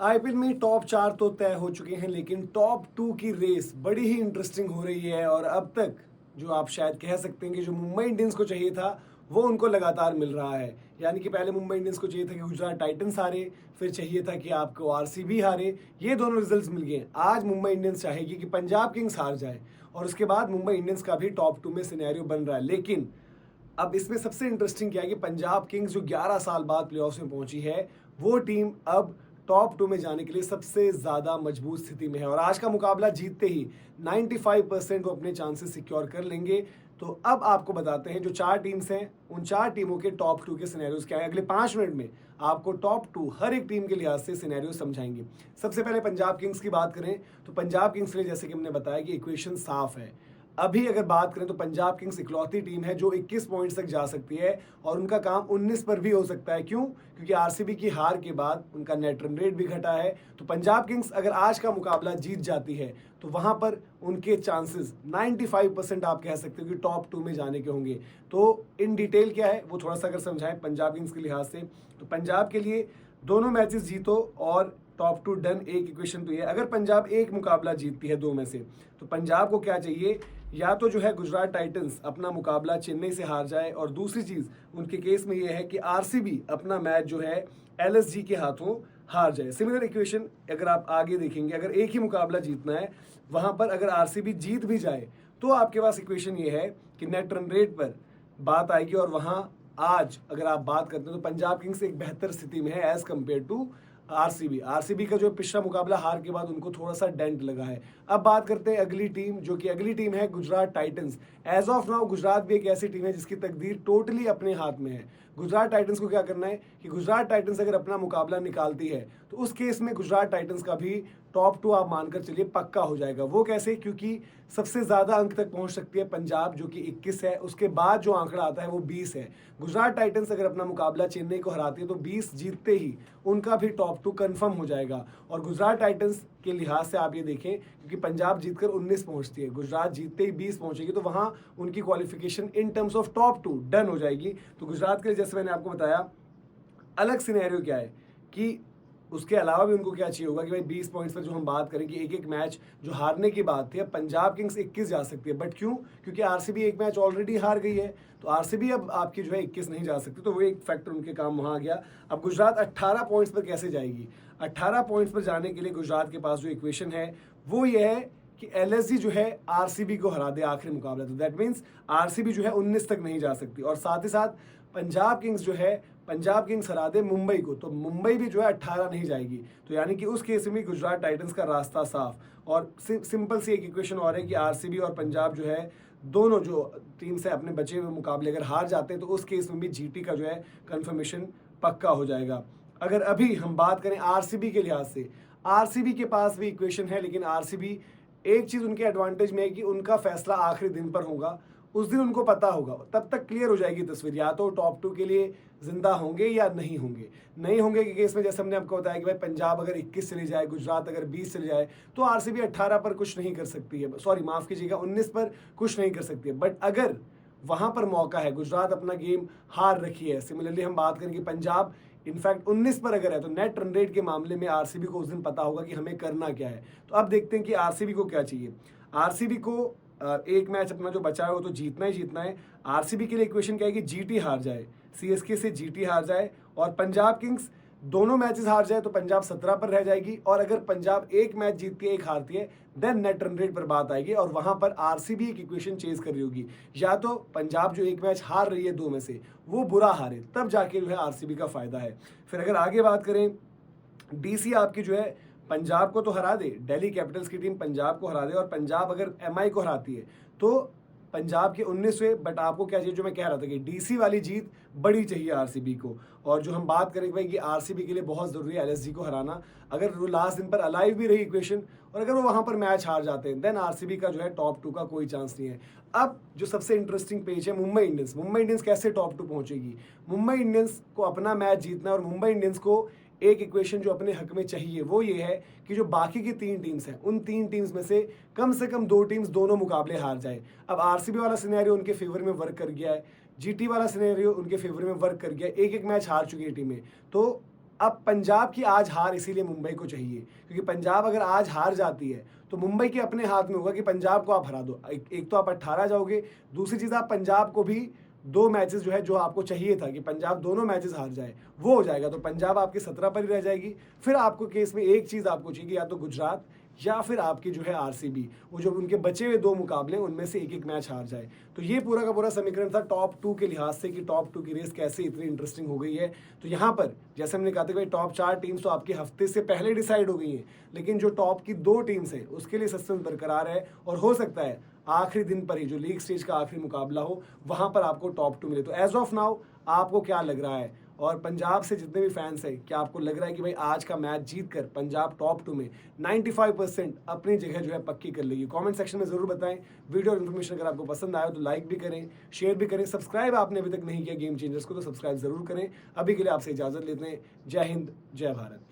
IPL में top 4 तो तय हो चुके हैं, लेकिन टॉप 2 की रेस बड़ी ही इंटरेस्टिंग हो रही है। और अब तक जो आप शायद कह सकते हैं कि जो मुंबई इंडियंस को चाहिए था वो उनको लगातार मिल रहा है। यानी कि पहले मुंबई इंडियंस को चाहिए था कि गुजरात टाइटंस हारे, फिर चाहिए था कि आपको आरसीबी हारे। ये दोनों रिजल्ट्स मिल गए। आज मुंबई इंडियंस चाहेगी कि पंजाब किंग्स हार जाए, और उसके बाद मुंबई इंडियंस का भी टॉप 2 में सिनेरियो बन रहा है। लेकिन अब इसमें सबसे इंटरेस्टिंग क्या है कि पंजाब किंग्स जो 11 साल बाद प्लेऑफ्स में पहुंची है, वो टीम अब टॉप 2 में जाने के लिए सबसे ज्यादा मजबूत स्थिति में है। और आज का मुकाबला जीतते ही 95% वो अपने चांसेस सिक्योर कर लेंगे। तो अब आपको बताते हैं जो 4 टीम्स हैं, उन 4 टीमों के टॉप 2 के सिनेरियोज क्या है। अगले 5 मिनट में आपको टॉप 2 हर एक टीम के लिहाज से सिनेरियो समझाएंगे। सबसे पहले पंजाब किंग्स की बात करें तो पंजाब किंग्स के लिए जैसे कि हमने बताया कि इक्वेशन साफ है। अभी अगर बात करें तो पंजाब किंग्स इकलौती टीम है जो 21 पॉइंट्स तक जा सकती है, और उनका काम 19 पर भी हो सकता है। क्यों? क्योंकि आरसीबी की हार के बाद उनका नेट रन रेट भी घटा है। तो पंजाब किंग्स अगर आज का मुकाबला जीत जाती है तो वहां पर उनके चांसेस 95% आप कह सकते हो कि टॉप 2 में जाने के होंगे। तो इन डिटेल क्या है वो थोड़ा सा अगर समझाएं पंजाब किंग्स के लिहाज से, तो पंजाब के लिए दोनों मैचेस जीतो और टॉप 2 डन। एक इक्वेशन तो ये, अगर पंजाब एक मुकाबला जीतती है 2 में से, तो पंजाब को क्या चाहिए? या तो जो है गुजरात टाइटंस अपना मुकाबला चेन्नई से हार जाए, और दूसरी चीज उनके केस में ये है कि आरसीबी अपना मैच जो है एलएसजी के हाथों हार जाए। सिमिलर इक्वेशन अगर आप आगे देखेंगे, अगर एक ही मुकाबला जीतना है, वहां पर अगर आरसीबी जीत भी जाए तो आपके पास इक्वेशन ये है कि नेट रन रेट पर बात आएगी। और वहां आज अगर आप बात करते हैं तो पंजाब किंग्स एक बेहतर स्थिति में है as compared to RCB. RCB का जो पिछला मुकाबला हार के बाद उनको थोड़ा सा डेंट लगा है। अब बात करते हैं अगली टीम, जो कि अगली टीम है Gujarat Titans. As of now Gujarat भी एक ऐसी टीम है जिसकी तकदीर टोटली अपने हाथ में है। गुजरात टाइटंस को क्या करना है कि गुजरात टाइटंस अगर अपना मुकाबला निकालती है तो उस केस में गुजरात टाइटंस का भी टॉप 2 आप मानकर चलिए पक्का हो जाएगा। वो कैसे? क्योंकि सबसे ज्यादा अंक तक पहुंच सकती है पंजाब जो कि 21 है, उसके बाद जो आंकड़ा आता है वो 20 है। गुजरात टाइटंस अगर अपना मुकाबला चेन्नई को हराती है तो 20 जीतते ही उनका भी टॉप 2 कंफर्म हो जाएगा। और गुजरात टाइटंस के लिहाज से आप ये देखें, क्योंकि पंजाब जीतकर 19 पहुंचती है, गुजरात जीतते ही 20 पहुंचेगी, तो वहां उनकी qualification in terms of top 2 done हो जाएगी। तो गुजरात के लिए जैसे मैंने आपको बताया, अलग सिनेरियो क्या है कि उसके अलावा भी उनको क्या चाहिए होगा कि भाई 20 पॉइंट्स पर जो हम बात करें कि एक एक मैच जो हारने की बात थी, अब पंजाब किंग्स 21 जा सकती है। बट क्यों? क्योंकि आरसीबी एक मैच ऑलरेडी हार गई है, तो आरसीबी अब आपकी जो है 21 नहीं जा सकती। तो वो एक फैक्टर उनके काम वहां आ गया। अब गुजरात 18 पॉइंट्स पर कैसे जाएगी? 18 पॉइंट्स पर जाने के लिए गुजरात के पास जो इक्वेशन है वो ये है कि एलएसजी जो है आरसीबी को हरा दे आखिरी मुकाबला। तो दैट मीन्स आरसीबी जो है 19 तक नहीं जा सकती, और साथ ही साथ पंजाब किंग्स जो है, पंजाब किंग्स हरा दे मुंबई को, तो मुंबई भी जो है 18 नहीं जाएगी। तो यानी कि उस केस में गुजरात टाइटंस का रास्ता साफ। और सिंपल सी एक इक्वेशन और है कि आरसीबी और पंजाब जो है दोनों जो टीम से अपने बचे हुए मुकाबले अगर हार जाते हैं तो उस केस में भी जीटी का जो है कंफर्मेशन पक्का हो जाएगा। अगर अभी हम बात करें आरसीबी के लिहाज से, आरसीबी के पास भी इक्वेशन है, लेकिन आरसीबी एक चीज उनके एडवांटेज में है कि उनका फैसला आखिरी दिन पर होगा। उस दिन उनको पता होगा, तब तक क्लियर हो जाएगी तस्वीर, या तो टॉप 2 के लिए जिंदा होंगे या नहीं होंगे। नहीं होंगे के केस में जैसे हमने आपको बताया कि भाई पंजाब अगर 21 चली जाए, गुजरात अगर 20 चली जाए, तो आरसीबी 18 पर कुछ नहीं कर सकती है, सॉरी माफ कीजिएगा 19 पर कुछ नहीं कर सकती है। बट अगर वहां पर मौका है, गुजरात अपना गेम हार रखी है, सिमिलरली हम बात करें कि पंजाब इनफैक्ट 19 पर अगर है, तो नेट रन रेट के मामले में आरसीबी को उस दिन पता होगा कि हमें करना क्या है। तो अब देखते हैं कि आरसीबी को क्या चाहिए। आरसीबी को एक मैच अपना जो बचा है वो तो जीतना ही जीतना है। आरसीबी के लिए इक्वेशन क्या है कि जीटी हार जाए, सीएसके से जीटी हार जाए, और पंजाब किंग्स दोनों मैचेस हार जाए तो पंजाब 17 पर रह जाएगी। और अगर पंजाब एक मैच जीतती है, एक हारती है, देन नेट रन रेट पर बात आएगी, और वहां पर आरसीबी एक इक्वेशन चेज कर रही होगी। या तो पंजाब जो एक मैच हार रही है 2 में से, वो बुरा हारे, तब जाके जो है आरसीबी का फायदा है। फिर अगर आगे बात करें, डीसी आपकी जो है पंजाब को तो हरा दे, दिल्ली कैपिटल्स की टीम पंजाब को हरा दे, और पंजाब अगर एमआई को हराती है तो पंजाब के 19वें। बट आपको क्या चाहिए, जो मैं कह रहा था कि डीसी वाली जीत बड़ी चाहिए आरसीबी को। और जो हम बात करें भाई कि आरसीबी के लिए बहुत जरूरी है एलएसजी को हराना। अगर वो लास्ट दिन पर अलाइव भी रही इक्वेशन, और अगर वो वहां पर मैच हार जाते हैं, देन आरसीबी का जो है टॉप 2 का कोई चांस नहीं है। अब जो सबसे इंटरेस्टिंग पेज है मुंबई इंडियंस। मुंबई इंडियंस कैसे टॉप 2 पहुंचेगी? मुंबई इंडियंस को अपना मैच जीतना है, और मुंबई इंडियंस को एक इक्वेशन जो अपने हक में चाहिए वो ये है कि जो बाकी की 3 टीम्स हैं, उन 3 टीम्स में से कम 2 टीम्स दोनों मुकाबले हार जाए। अब आरसीबी वाला सिनेरियो उनके फेवर में वर्क कर गया है, जीटी वाला सिनेरियो उनके फेवर में वर्क कर गया, एक एक मैच हार चुकी है टीमें। तो अब पंजाब की आज हार इसीलिए मुंबई को चाहिए, क्योंकि पंजाब अगर आज हार जाती है तो मुंबई के अपने हाथ में होगा कि पंजाब को आप हरा दो। एक तो आप 18 जाओगे, दूसरी चीज़ आप पंजाब को भी 2 मैचेस जो है, जो आपको चाहिए था कि पंजाब दोनों मैचेस हार जाए, वो हो जाएगा। तो पंजाब आपके 17 पर ही रह जाएगी। फिर आपको केस में एक चीज़ आपको चाहिए, या तो गुजरात या फिर आपकी जो है आरसीबी, वो जो उनके बचे हुए 2 मुकाबले उनमें से एक-एक मैच हार जाए। तो ये पूरा का पूरा समीकरण था टॉप 2 के लिहाज से कि टॉप 2 की रेस कैसे इतनी इंटरेस्टिंग हो गई है। तो यहाँ पर जैसे हमने कहा था कि भाई टॉप 4 टीम्स तो आपके हफ्ते से पहले डिसाइड हो गई हैं, लेकिन जो टॉप की 2 टीम्स हैं उसके लिए सस्पेंस बरकरार है, और हो सकता है आखिरी दिन पर ही जो लीग स्टेज का आखिरी मुकाबला हो वहां पर आपको टॉप 2 मिले। तो एज ऑफ नाउ आपको क्या लग रहा है, और पंजाब से जितने भी फैंस हैं, क्या आपको लग रहा है कि भाई आज का मैच जीतकर पंजाब टॉप 2 में 95% अपनी जगह जो है पक्की कर लेगी? कमेंट सेक्शन में जरूर बताएं। वीडियो और इन्फॉर्मेशन अगर आपको पसंद आया तो लाइक भी करें, शेयर भी करें। सब्सक्राइब आपने अभी तक नहीं किया गेम चेंजर्स को तो सब्सक्राइब जरूर करें। अभी के लिए आपसे इजाजत लेते हैं। जय हिंद, जय भारत।